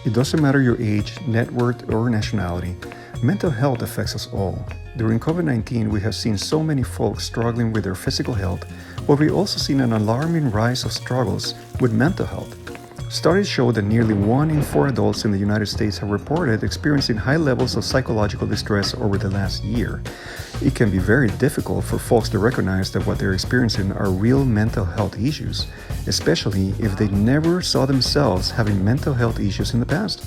It doesn't matter your age, net worth, or nationality. Mental health affects us all. During COVID-19, we have seen so many folks struggling with their physical health, but we've also seen an alarming rise of struggles with mental health. Studies show that nearly 1 in 4 adults in the United States have reported experiencing high levels of psychological distress over the last year. It can be very difficult for folks to recognize that what they're experiencing are real mental health issues, especially if they never saw themselves having mental health issues in the past.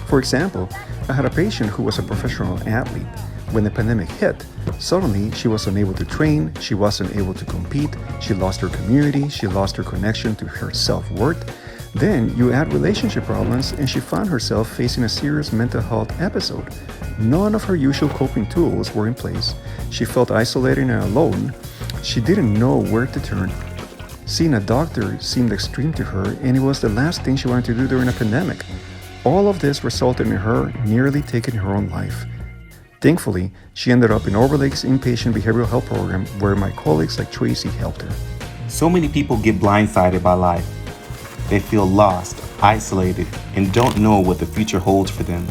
For example, I had a patient who was a professional athlete. When the pandemic hit, suddenly she was unable to train, she wasn't able to compete, she lost her community, she lost her connection to her self-worth. Then you add relationship problems and she found herself facing a serious mental health episode. None of her usual coping tools were in place. She felt isolated and alone. She didn't know where to turn. Seeing a doctor seemed extreme to her, and it was the last thing she wanted to do during a pandemic. All of this resulted in her nearly taking her own life. Thankfully, she ended up in Overlake's inpatient behavioral health program where my colleagues like Tracy helped her. So many people get blindsided by life. They feel lost, isolated, and don't know what the future holds for them.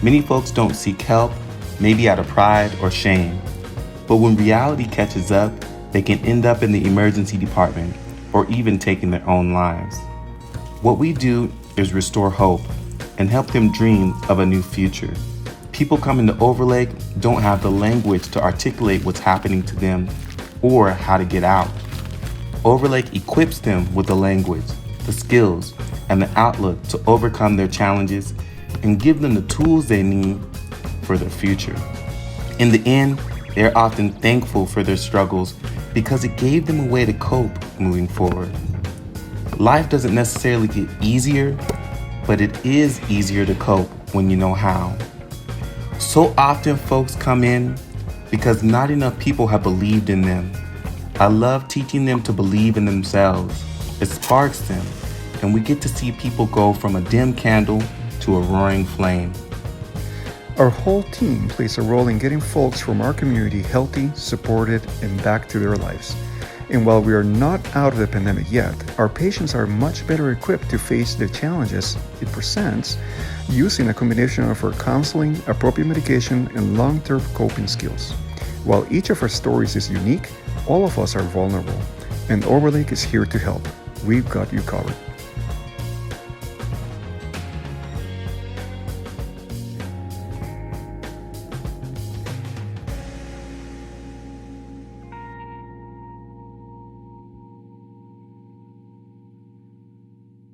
Many folks don't seek help, maybe out of pride or shame. But when reality catches up, they can end up in the emergency department or even taking their own lives. What we do is restore hope and help them dream of a new future. People coming to Overlake don't have the language to articulate what's happening to them or how to get out. Overlake equips them with the language, the skills, and the outlook to overcome their challenges and give them the tools they need for their future. In the end, they're often thankful for their struggles because it gave them a way to cope moving forward. Life doesn't necessarily get easier, but it is easier to cope when you know how. So often folks come in because not enough people have believed in them. I love teaching them to believe in themselves. It sparks them, and we get to see people go from a dim candle to a roaring flame. Our whole team plays a role in getting folks from our community healthy, supported, and back to their lives. And while we are not out of the pandemic yet, our patients are much better equipped to face the challenges it presents using a combination of our counseling, appropriate medication, and long-term coping skills. While each of our stories is unique, all of us are vulnerable, and Overlake is here to help. We've got you covered.